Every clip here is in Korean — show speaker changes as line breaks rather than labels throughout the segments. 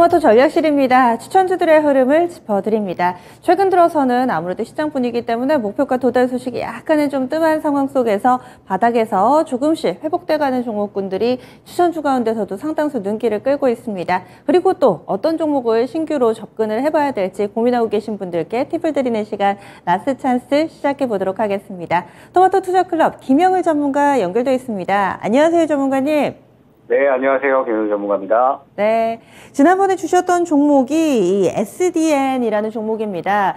토마토 전략실입니다. 추천주들의 흐름을 짚어드립니다. 최근 들어서는 아무래도 시장 분위기 때문에 목표가 도달 소식이 약간은 좀 뜸한 상황 속에서 바닥에서 조금씩 회복돼가는 종목군들이 추천주 가운데서도 상당수 눈길을 끌고 있습니다. 그리고 또 어떤 종목을 신규로 접근을 해봐야 될지 고민하고 계신 분들께 팁을 드리는 시간 라스트 찬스 시작해 보도록 하겠습니다. 토마토 투자클럽 김영을 전문가 연결되어 있습니다. 안녕하세요, 전문가님.
네, 안녕하세요. 김영일 전문가입니다.
네, 지난번에 주셨던 종목이 이 SDN이라는 종목입니다.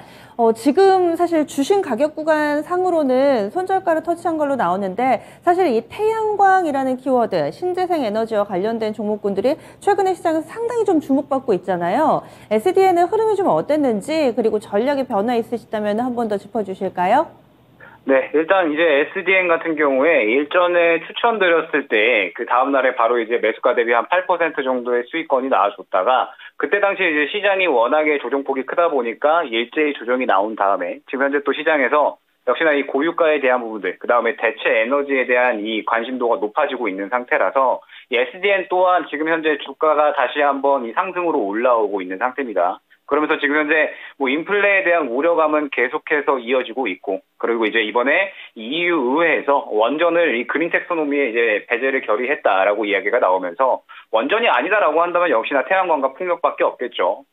지금 사실 주신 가격 구간 상으로는 손절가를 터치한 걸로 나오는데 사실 이 태양광이라는 키워드, 신재생 에너지와 관련된 종목군들이 최근에 시장에서 상당히 좀 주목받고 있잖아요. SDN의 흐름이 좀 어땠는지 그리고 전략의 변화 있으시다면 한 번 더 짚어주실까요?
네, 일단 이제 SDN 같은 경우에 일전에 추천드렸을 때 그 다음날에 바로 이제 매수가 대비 한 8% 정도의 수익권이 나와줬다가 그때 당시에 이제 시장이 워낙에 조정폭이 크다 보니까 일제히 조정이 나온 다음에 지금 현재 또 시장에서 역시나 이 고유가에 대한 부분들, 그 다음에 대체 에너지에 대한 이 관심도가 높아지고 있는 상태라서 이 SDN 또한 지금 현재 주가가 다시 한번 이 상승으로 올라오고 있는 상태입니다. 그러면서 지금 현재 뭐 인플레에 대한 우려감은 계속해서 이어지고 있고, 그리고 이제 이번에 EU 의회에서 원전을 이 그린 텍소노미에 이제 배제를 결의했다라고 이야기가 나오면서 원전이 아니다라고 한다면 역시나 태양광과 풍력밖에 없겠죠.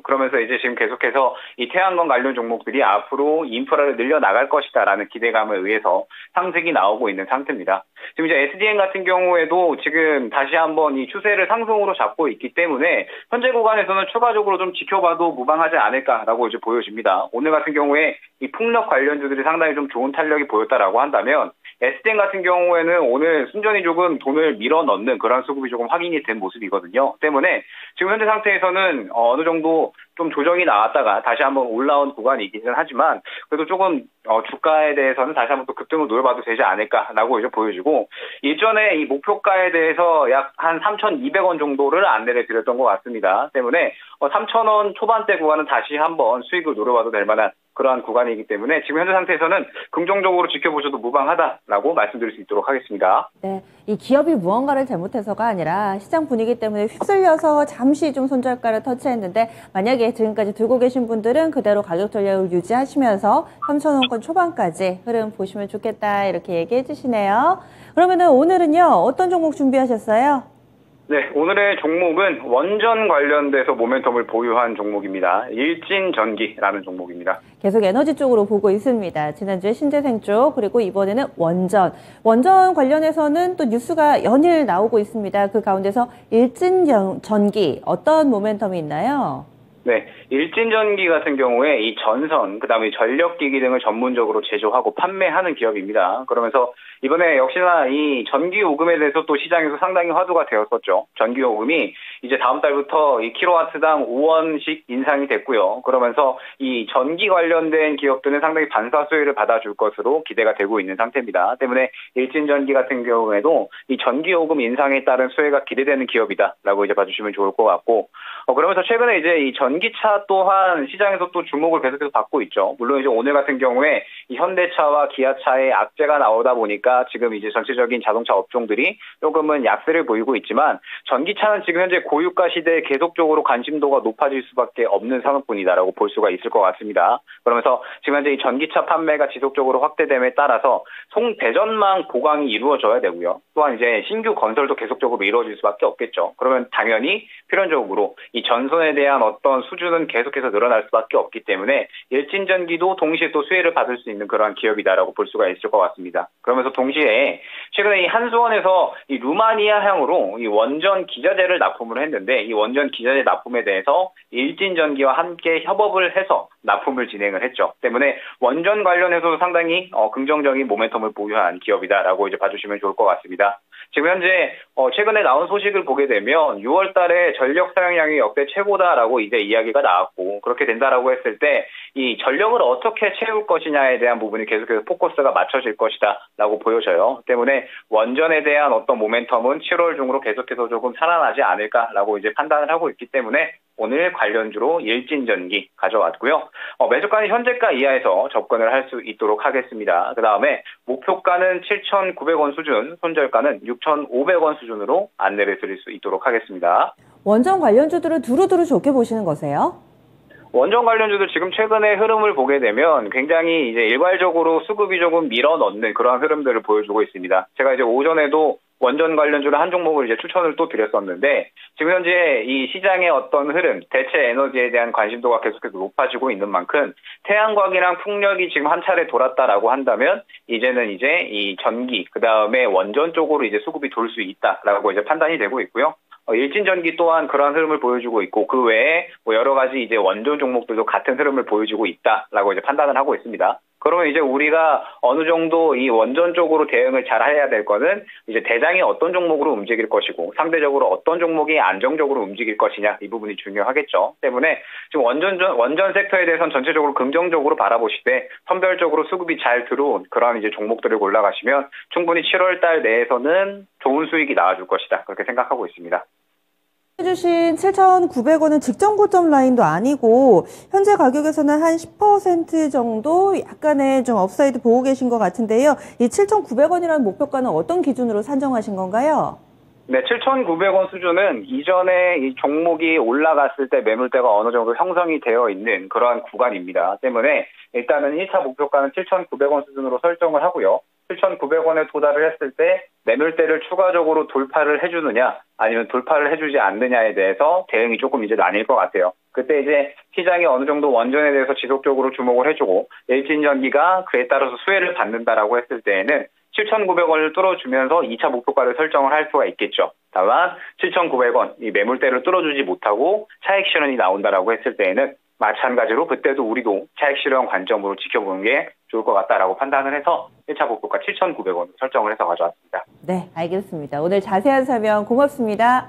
그러면서 이제 지금 계속해서 이 태양광 관련 종목들이 앞으로 인프라를 늘려나갈 것이다라는 기대감에 의해서 상승이 나오고 있는 상태입니다. 지금 이제 SDN 같은 경우에도 지금 다시 한번 이 추세를 상승으로 잡고 있기 때문에 현재 구간에서는 추가적으로 좀 지켜봐도 무방하지 않을까라고 이제 보여집니다. 오늘 같은 경우에 이 풍력 관련주들이 상당히 좀 좋은 탄력이 보였다라고 한다면 SDN 같은 경우에는 오늘 순전히 조금 돈을 밀어 넣는 그런 수급이 조금 확인이 된 모습이거든요. 때문에 지금 현재 상태에서는 어느 정도 좀 조정이 나왔다가 다시 한번 올라온 구간이기는 하지만 그래도 조금 주가에 대해서는 다시 한번 또 급등을 노려봐도 되지 않을까라고 이제 보여지고, 일전에 이 목표가에 대해서 약 한 3,200원 정도를 안내를 드렸던 것 같습니다. 때문에 3,000원 초반대 구간은 다시 한번 수익을 노려봐도 될 만한 그러한 구간이기 때문에 지금 현재 상태에서는 긍정적으로 지켜보셔도 무방하다라고 말씀드릴 수 있도록 하겠습니다.
네, 이 기업이 무언가를 잘못해서가 아니라 시장 분위기 때문에 휩쓸려서 잠시 좀 손절가를 터치했는데 만약에 지금까지 들고 계신 분들은 그대로 가격 전략을 유지하시면서 3,000원권 초반까지 흐름 보시면 좋겠다 이렇게 얘기해 주시네요. 그러면은 오늘은요 어떤 종목 준비하셨어요?
네, 오늘의 종목은 원전 관련돼서 모멘텀을 보유한 종목입니다. 일진전기라는 종목입니다.
계속 에너지 쪽으로 보고 있습니다. 지난주에 신재생 쪽, 그리고 이번에는 원전. 원전 관련해서는 또 뉴스가 연일 나오고 있습니다. 그 가운데서 일진전기 어떤 모멘텀이 있나요?
네, 일진전기 같은 경우에 이 전선, 그다음에 전력기기 등을 전문적으로 제조하고 판매하는 기업입니다. 그러면서 이번에 역시나 이 전기요금에 대해서 또 시장에서 상당히 화두가 되었었죠. 전기요금이 이제 다음 달부터 이 킬로와트당 5원씩 인상이 됐고요. 그러면서 이 전기 관련된 기업들은 상당히 반사 수혜를 받아줄 것으로 기대가 되고 있는 상태입니다. 때문에 일진전기 같은 경우에도 이 전기요금 인상에 따른 수혜가 기대되는 기업이다라고 이제 봐주시면 좋을 것 같고, 그러면서 최근에 이제 이 전기차 또한 시장에서 또 주목을 계속해서 받고 있죠. 물론 이제 오늘 같은 경우에 이 현대차와 기아차의 악재가 나오다 보니까 지금 이제 전체적인 자동차 업종들이 조금은 약세를 보이고 있지만 전기차는 지금 현재 고유가 시대에 계속적으로 관심도가 높아질 수밖에 없는 산업군이다라고 볼 수가 있을 것 같습니다. 그러면서 지금 현재 이 전기차 판매가 지속적으로 확대됨에 따라서 송대전망 보강이 이루어져야 되고요. 또한 이제 신규 건설도 계속적으로 이루어질 수밖에 없겠죠. 그러면 당연히 필연적으로 이 전선에 대한 어떤 수준은 계속해서 늘어날 수밖에 없기 때문에 일진전기도 동시에 또 수혜를 받을 수 있는 그러한 기업이다라고 볼 수가 있을 것 같습니다. 그러면서 동시에 최근에 이 한수원에서 이 루마니아향으로 이 원전 기자재를 납품을 했는데 이 원전 기자재 납품에 대해서 일진전기와 함께 협업을 해서 납품을 진행을 했죠. 때문에 원전 관련해서도 상당히 긍정적인 모멘텀을 보유한 기업이다라고 이제 봐주시면 좋을 것 같습니다. 지금 현재 최근에 나온 소식을 보게 되면 6월 달에 전력 사용량이 역대 최고다라고 이제 이야기가 나왔고, 그렇게 된다라고 했을 때 이 전력을 어떻게 채울 것이냐에 대한 부분이 계속해서 포커스가 맞춰질 것이다라고 보여져요. 때문에 원전에 대한 어떤 모멘텀은 7월 중으로 계속해서 조금 살아나지 않을까라고 이제 판단을 하고 있기 때문에 오늘 관련주로 일진전기 가져왔고요. 매수가는 현재가 이하에서 접근을 할 수 있도록 하겠습니다. 그 다음에 목표가는 7,900원 수준, 손절가는 6,500원 수준으로 안내를 드릴 수 있도록 하겠습니다.
원전 관련주들을 두루두루 좋게 보시는 거세요?
원전 관련주도 지금 최근의 흐름을 보게 되면 굉장히 이제 일괄적으로 수급이 조금 밀어넣는 그러한 흐름들을 보여주고 있습니다. 제가 이제 오전에도 원전 관련주를 한 종목을 이제 추천을 또 드렸었는데, 지금 현재 이 시장의 어떤 흐름, 대체 에너지에 대한 관심도가 계속해서 높아지고 있는 만큼 태양광이랑 풍력이 지금 한 차례 돌았다라고 한다면 이제는 이제 이 전기, 그 다음에 원전 쪽으로 이제 수급이 돌 수 있다라고 이제 판단이 되고 있고요. 일진전기 또한 그러한 흐름을 보여주고 있고, 그 외에 뭐 여러 가지 이제 원전 종목들도 같은 흐름을 보여주고 있다라고 이제 판단을 하고 있습니다. 그러면 이제 우리가 어느 정도 이 원전 쪽으로 대응을 잘 해야 될 거는 이제 대장이 어떤 종목으로 움직일 것이고 상대적으로 어떤 종목이 안정적으로 움직일 것이냐, 이 부분이 중요하겠죠. 때문에 지금 원전 섹터에 대해서는 전체적으로 긍정적으로 바라보시되 선별적으로 수급이 잘 들어온 그런 이제 종목들을 골라가시면 충분히 7월 달 내에서는 좋은 수익이 나와줄 것이다, 그렇게 생각하고 있습니다.
해주신 7,900원은 직전 고점 라인도 아니고 현재 가격에서는 한 10% 정도 약간의 좀 업사이드 보고 계신 것 같은데요. 이 7,900원이라는 목표가는 어떤 기준으로 산정하신 건가요?
네, 7,900원 수준은 이전에 이 종목이 올라갔을 때 매물대가 어느 정도 형성이 되어 있는 그러한 구간입니다. 때문에 일단은 1차 목표가는 7,900원 수준으로 설정을 하고요. 7,900원에 도달을 했을 때 매물대를 추가적으로 돌파를 해주느냐 아니면 돌파를 해주지 않느냐에 대해서 대응이 조금 이제 나뉠 것 같아요. 그때 이제 시장이 어느 정도 원전에 대해서 지속적으로 주목을 해주고 일진전기가 그에 따라서 수혜를 받는다라고 했을 때에는 7,900원을 뚫어주면서 2차 목표가를 설정을 할 수가 있겠죠. 다만 7,900원 이 매물대를 뚫어주지 못하고 차익 실현이 나온다라고 했을 때에는 마찬가지로 그때도 우리도 차익 실현 관점으로 지켜보는 게 좋을 것 같다라고 판단을 해서 1차 목표가 7,900원으로 설정을 해서 가져왔습니다.
네, 알겠습니다. 오늘 자세한 설명 고맙습니다.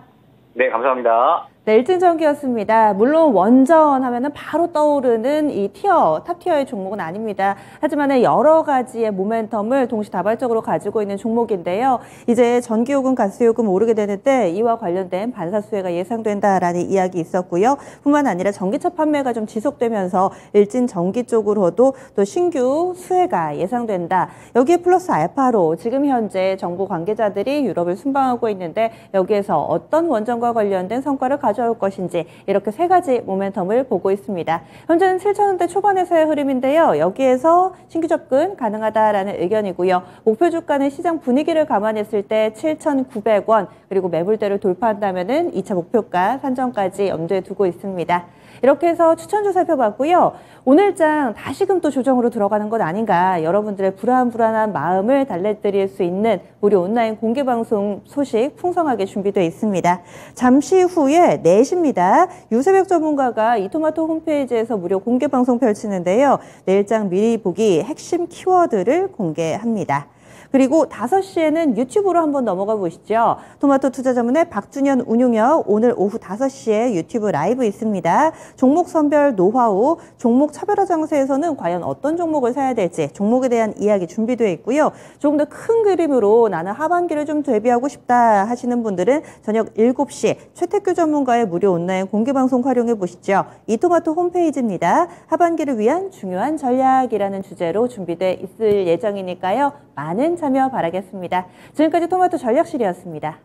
네, 감사합니다.
네, 일진전기였습니다. 물론 원전 하면은 바로 떠오르는 이 탑티어의 종목은 아닙니다. 하지만 여러 가지의 모멘텀을 동시다발적으로 가지고 있는 종목인데요. 이제 전기요금, 가스요금 오르게 되는데 이와 관련된 반사 수혜가 예상된다라는 이야기 있었고요. 뿐만 아니라 전기차 판매가 좀 지속되면서 일진전기 쪽으로도 또 신규 수혜가 예상된다. 여기에 플러스 알파로 지금 현재 정부 관계자들이 유럽을 순방하고 있는데 여기에서 어떤 원전과 관련된 성과를 가져올 것인지 이렇게 세 가지 모멘텀을 보고 있습니다. 현재는 7,000원대 초반에서의 흐름인데요. 여기에서 신규 접근 가능하다라는 의견이고요. 목표 주가는 시장 분위기를 감안했을 때 7,900원 그리고 매물대를 돌파한다면은 2차 목표가 산정까지 염두에 두고 있습니다. 이렇게 해서 추천주 살펴봤고요. 오늘장 다시금 또 조정으로 들어가는 것 아닌가, 여러분들의 불안한 마음을 달래드릴 수 있는 우리 온라인 공개방송 소식 풍성하게 준비되어 있습니다. 잠시 후에 4시입니다. 유세백 전문가가 이토마토 홈페이지에서 무료 공개방송 펼치는데요. 내일장 미리 보기 핵심 키워드를 공개합니다. 그리고 5시에는 유튜브로 한번 넘어가 보시죠. 토마토 투자 전문의 박준현 운용역, 오늘 오후 5시에 유튜브 라이브 있습니다. 종목 선별 노하우, 종목 차별화 장세에서는 과연 어떤 종목을 사야 될지 종목에 대한 이야기 준비되어 있고요. 조금 더 큰 그림으로 나는 하반기를 좀 대비하고 싶다 하시는 분들은 저녁 7시 최태규 전문가의 무료 온라인 공개방송 활용해 보시죠. 이토마토 홈페이지입니다. 하반기를 위한 중요한 전략이라는 주제로 준비되어 있을 예정이니까요. 많은 참여 바라겠습니다. 지금까지 토마토 전략실이었습니다.